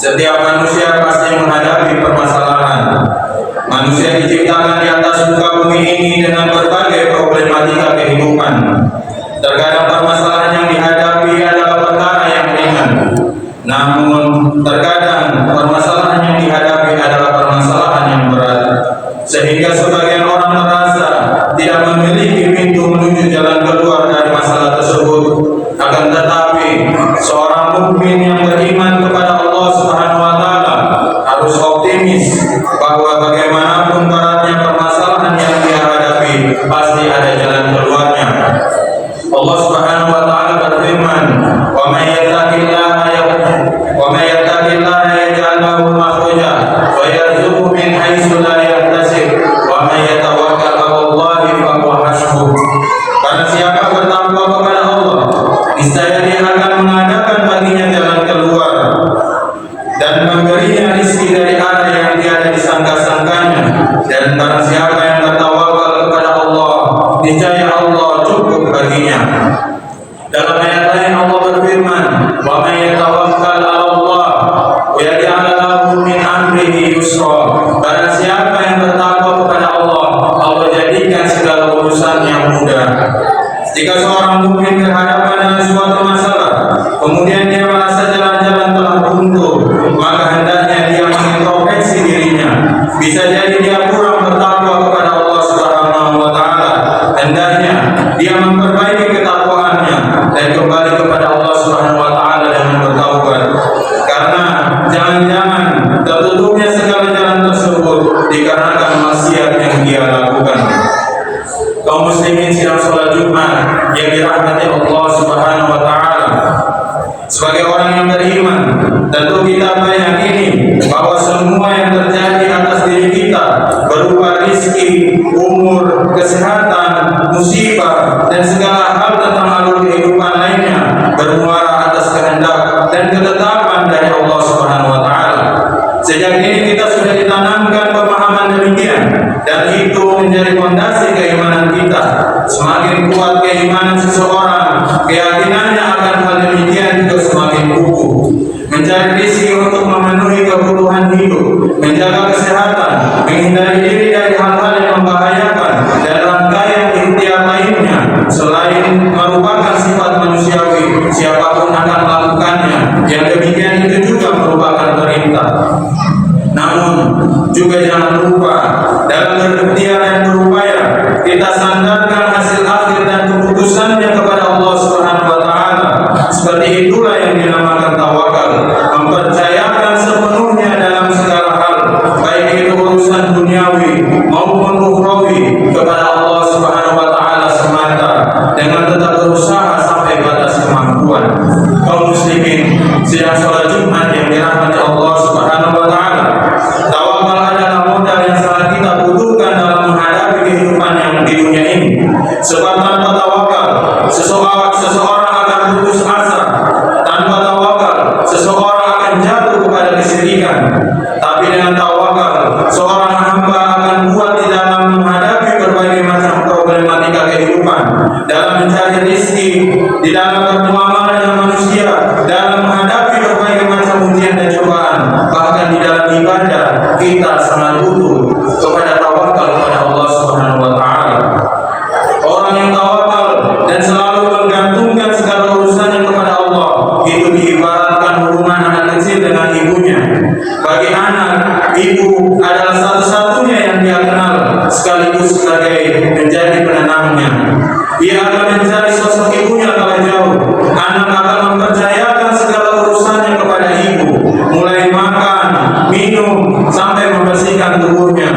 Setiap manusia pasti menghadapi permasalahan. Manusia diciptakan di atas muka bumi ini dengan berbagai problematika kehidupan. Terkadang permasalahan yang dihadapi adalah perkara yang ringan, namun terkadang permasalahan yang dihadapi adalah permasalahan yang berat, sehingga sebagian orang merasa tidak memiliki pintu menuju jalan keluar dari masalah tersebut. Akan tetapi, seorang mukmin yang beriman kepada Allah Subhanahu wa taala harus optimis bahwa bagaimanapun beratnya permasalahan yang dia hadapi, pasti ada jalan keluarnya. Allah Subhanahu wa taala berfirman, "Wa may yattaqillaha yaj'al lahu makhraja wa yarzuqhu min haitsu la yahtasib wa may yatawakkal 'ala Allahi fa huwa hasbuh." Karena siapa bertakwa kepada Allah, niscaya Dia akan mengadakan baginya jalan keluar dan memberinya rezeki dari arah yang tiada disangka-sangkanya. Dan barang siapa yang bertawakal kepada Allah, niscaya Allah cukup baginya. Dalam ayat lain Allah berfirman, "Wa may yatawakkal 'ala Allah wa yaj'al lahu min amrihi yusra." Barang siapa yang bertakwa kepada Allah, Allah jadikan segala urusannya mudah. Jika seorang mukmin berhadapan dengan suatu masalah, kemudian dia merasa jalan-jalan telah buntu, maka hendaknya dia mengintrospeksi dirinya. Bisa jadi dia kurang bertakwa kepada Allah Subhanahu wa taala. Hendaknya dia memperbaiki ketakwaannya dan kembali kepada Allah Subhanahu wa taala dengan bertaubat. Karena jangan-jangan tertutupnya segala jalan tersebut dikarenakan maksiat yang dia lakukan. Kaum muslimin sidang salat Jumat yang dirahmati Allah Subhanahu wa taala, sebagai orang yang beriman, tentu kita meyakini bahwa semua yang terjadi atas diri kita berupa rizki, umur, kesehatan, musibah, dan segala hal tentang alur kehidupan lainnya bermuara atas kehendak dan ketetapan dari Allah Subhanahu wa taala. Sejak ini kita sudah ditanamkan pemahaman demikian, dan itu menjadi fondasi keimanan kita. Semakin kuat keimanan seseorang, keyakinannya akan hal demikian juga semakin kukuh. Mencari rezeki untuk memenuhi kebutuhan hidup, menjaga kesehatan, menghindari diri dari hal-hal yang membahayakan, dan rangkaian ikhtiar lainnya selain merupakan sifat manusiawi, siapapun akan melakukannya. Yang demikian itu juga merupakan perintah. Namun juga jangan lupa dalam berikhtiar dan berupaya kita sandarkan hasil akhir dan keputusannya kepada Allah Subhanahu wa taala. Seperti itulah yang dinamakan tawakal, mempercayakan sepenuhnya dalam segala hal, baik itu urusan duniawi maupun ukhrawi, kepada Allah Subhanahu wa taala semata, dengan tetap berusaha sampai batas kemampuan. Kaum muslimin sidang salat Jumat yang dirahmati Allah Subhanahu wa taala, tawakal adalah modal yang sangat kita butuhkan dalam menghadapi kehidupan yang di dunia ini. Sebab tanpa tawakal, seseorang akan putus asa. Tanpa tawakal, seseorang akan jatuh kepada kesyirikan. Tapi dengan tawakal, seorang hamba akan kuat di dalam menghadapi berbagai macam problematika kehidupan, dalam mencari rezeki, di dalam bermuamalah dengan manusia, dalam menghadapi berbagai macam ujian dan cobaan. Bahkan di dalam ibadah, kita sangat butuh kepada tawakal kepada Allah Subhanahu wa taala. Orang yang tawakal dan selalu menggantungkan segala urusannya kepada Allah, itu diibaratkan hubungan anak kecil dengan ibunya. Bagi anak, ibu adalah satu-satunya yang dia kenal, sekaligus sebagai menjadi penenangnya. Dia akan mencari sosok ibunya kalau jauh. Anak akan mempercayakan segala urusannya kepada ibu, mulai makan, minum, sampai membersihkan tubuhnya.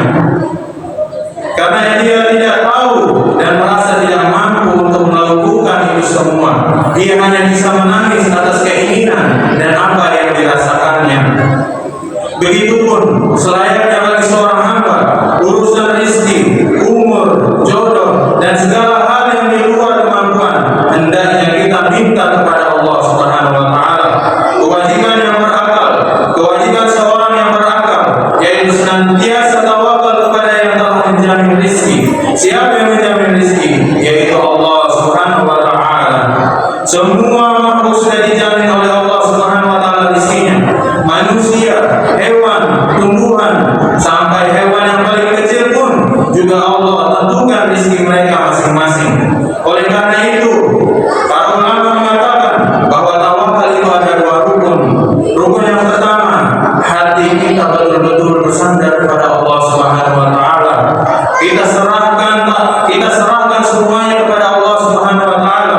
Karena dia tidak tahu dan merasa tidak mampu untuk melakukan itu semua, dia hanya bisa menangis atas keinginan dan apa yang dirasakannya. Begitupun selayaknya bagi seorang hamba, urusan rezeki, umur, jodoh, dan segala hal yang di luar kemampuan, hendaknya kita minta kepada Allah Subhanahu wa taala. Kewajiban yang berakal, kewajiban seorang yang berakal, yaitu senantiasa tawakal kepada yang telah menjamin rezeki. Siapa yang menjamin rezeki? Yaitu Allah Subhanahu wa taala. Semua makhluk sudah dijamin oleh Allah Subhanahu wa taala rezekinya. manusia, hewan, tumbuhan, sampai hewan yang paling kecil pun juga Allah tentukan rezeki mereka masing-masing. Oleh karena itu, para ulama mengatakan bahwa tawakal itu ada dua rukun. Rukun yang pertama, hati kita betul-betul bersandar kepada Allah Subhanahu wa taala. Kita serahkan semuanya kepada Allah Subhanahu wa taala.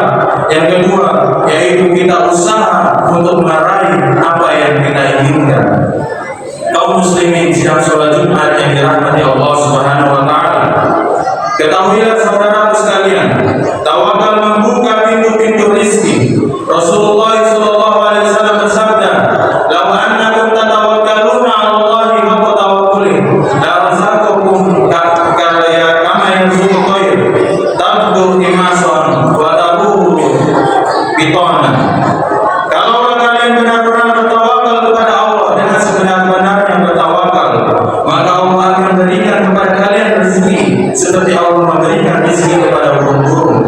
Yang kedua, yaitu kita usaha untuk meraih apa yang kita inginkan. Kaum muslimin sidang salat Jumat yang dirahmati Allah Subhanahu wa taala, ketahuilah saudaraku sekalian, tawakal membuka pintu-pintu rezeki. Rasulullah sallallahu alaihi wasallam bersabda, "Law annakum tatawakkaluna 'ala Allahi haqqa tawakkuli, la razaqakum kama yarzuqu at-tayr, tabdu imasan wa tabuhu bitana." Kalau kalian benar-benar bertawakal kepada Allah dengan sebenar-benarnya bertawakal, maka Allah akan berikan kepada kalian rezeki seperti Allah memberikan rezeki kepada burung-burung.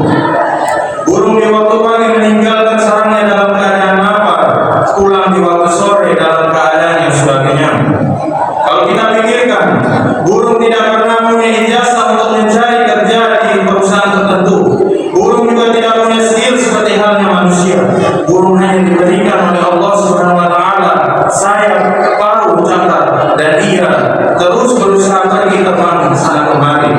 Burung di waktu pagi meninggalkan sarangnya dalam keadaan lapar, pulang di waktu sore dalam keadaan yang sudah kenyang. Kalau kita pikirkan, burung tidak pernah punya ijazah untuk mencari kerja di perusahaan tertentu. Burung juga tidak punya skill seperti halnya manusia. Burung hanya diberikan oleh Allah Subhanahu wa taala sayap, paruh, cakar, dan ia terus berusaha pergi terbang sana kemari.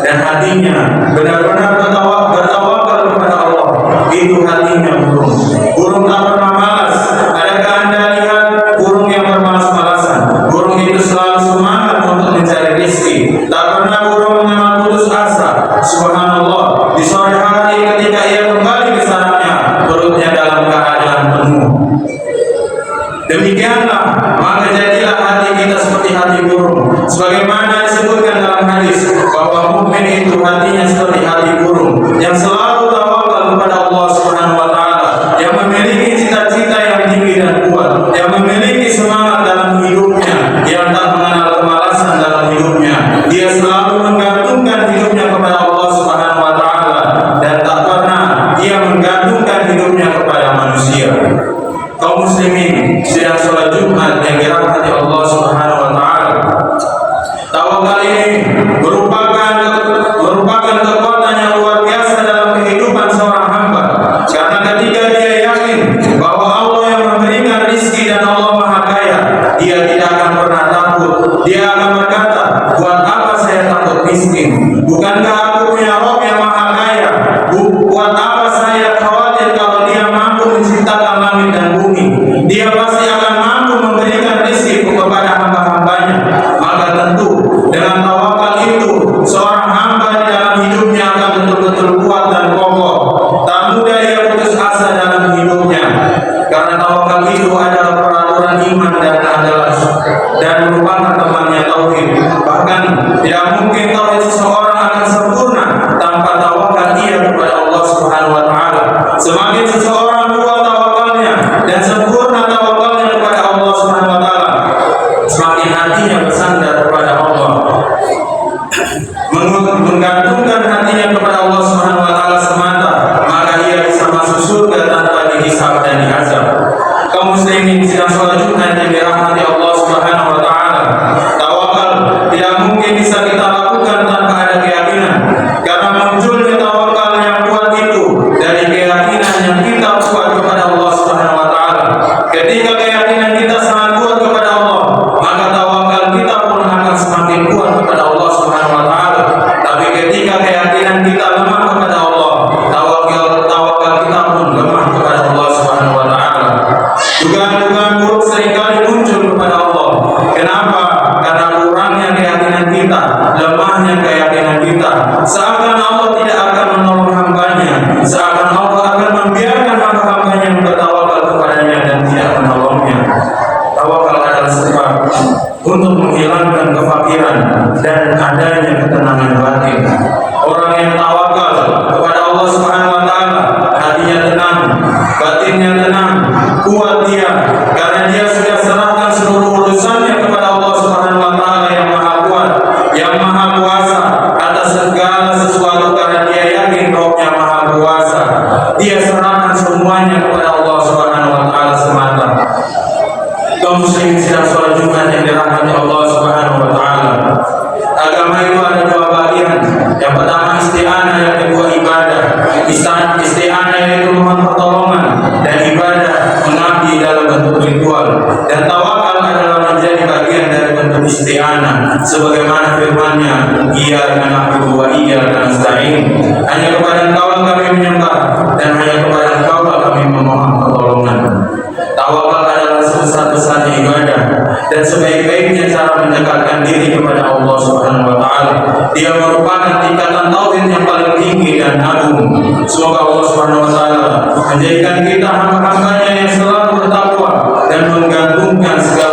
Dan hatinya benar-benar bertawakal kepada Allah. Itu hatinya burung. Burung tak pernah malas. Adakah Anda lihat burung yang bermalas-malasan? Burung itu selalu semangat untuk mencari rezeki. Tak pernah burung memang putus asa. Subhanallah, di sore hari ketika ia kembali ke sarangnya, perutnya dalam keadaan penuh. Demikianlah, maka jadilah hati kita seperti hati burung. Sebagaimana disebutkan dalam hadis bahwa mukmin itu hatinya seperti hati burung yang selalu tawakal kepada Allah Subhanahu wa taala, yang memiliki cita-cita yang tinggi dan kuat, yang memiliki semangat dalam hidupnya, yang tak mengenal kemalasan dalam hidupnya. Dia selalu menggantungkan hidupnya kepada Allah Subhanahu wa taala dan tak pernah dia menggantungkan hidupnya kepada manusia. Kaum muslimin sidang salat Jumat yang dirahmati Allah Subhanahu wa taala, tawakal ini merupakan kekuatan yang luar biasa dalam kehidupan seorang hamba. Karena ketika dia yakin bahwa Allah yang memberikan rezeki dan Allah Maha Kaya, dia tidak akan pernah takut. Dia akan berkata, "Buat apa saya takut miskin? Bukankah aku punya Rabb yang Maha Kaya? Buat apa saya khawatir kalau Dia mampu menciptakan langit dan bumi? Dia pasti akan mampu memberikan rezeki kepada hamba-hambanya." Maka tentu dengan tawakal itu seorang hamba di dalam hidupnya akan betul-betul kuat dan kokoh. Tak mudah ia putus asa dalam hidupnya. Karena tawakal itu adalah peraturan iman dan merupakan temannya tauhid. Bahkan tidak mungkin tauhid seseorang akan sempurna tanpa tawakal ia kepada Allah Subhanahu wa taala. Semakin seseorang kuat tawakalnya dan sempurna tawakalnya kepada Allah Subhanahu wa taala, semakin hatinya bersandar kepada Allah, menggantungkan hatinya kepada Allah Subhanahu wa taala semata, maka ia bisa masuk surga tanpa dihisab dan diazab. Kaum muslimin sidang salat Jumat yang dirahmati Allah Subhanahu wa taala, tawakal tidak mungkin bisa kita lakukan tanpa ada keyakinan. Karena munculnya tawakal yang kuat itu dari keyakinan yang kita kuat kepada Allah Subhanahu wa taala. Ketika keyakinan kita sangat kuat kepada Allah, maka tawakal kita pun akan semakin kuat kepada Allah Subhanahu wa taala. Tapi ketika keyakinan kita lemah kepada Allah, tawakal kita pun lemah kepada Allah Subhanahu wa taala. Dugaan-dugaan buruk seringkali muncul kepada Allah. Kenapa? Karena kurangnya keyakinan kita, lemahnya keyakinan kita. Seakan Allah tidak akan menolong hambanya, seakan Allah akan membiarkan hamba-hambanya bertawakal kepadanya dan tidak menolongnya. Tawakal adalah sebab untuk menghilangkan kefakiran dan adanya ketenangan batin. Orang yang tawakal kepada Allah Subhanahu wa taala, hatinya tenang, batinnya tenang, kuat dia karena dia sudah serahkan seluruh urusannya kepada Allah Subhanahu wa taala yang Maha Kuat, yang Maha Kuasa atas segala sesuatu. Karena dia yakin Rabb-Nya Maha Kuasa, dia serahkan semuanya kepada Allah Subhanahu wa taala semata. Kaum muslim sidang sholat Jumat yang dirahmati Allah Subhanahu wa taala. Agama itu ada dua bagian. Yang pertama isti'anah, yang kedua ibadah. Isti'anah yaitu mohon pertolongan, dan ibadah mengabdi dalam bentuk ritual. Dan tawakal adalah menjadi bagian dari bentuk isti'anah, sebagaimana firman-Nya, Iyyaka na'budu wa iyyaka nasta'in. Hanya kepada Engkau kami menyembah, dan hanya kepada Engkau kami memohon pertolongan. Tawakal adalah sebesar-besarnya ibadah dan sebaik-baiknya cara mendekatkan diri kepada Allah Subhanahu wa taala. Dia merupakan tingkatan tauhid yang paling tinggi dan agung. Semoga Allah Subhanahu wa taala menjadikan kita hamba-hambanya yang selalu bertakwa dan menggantungkan segala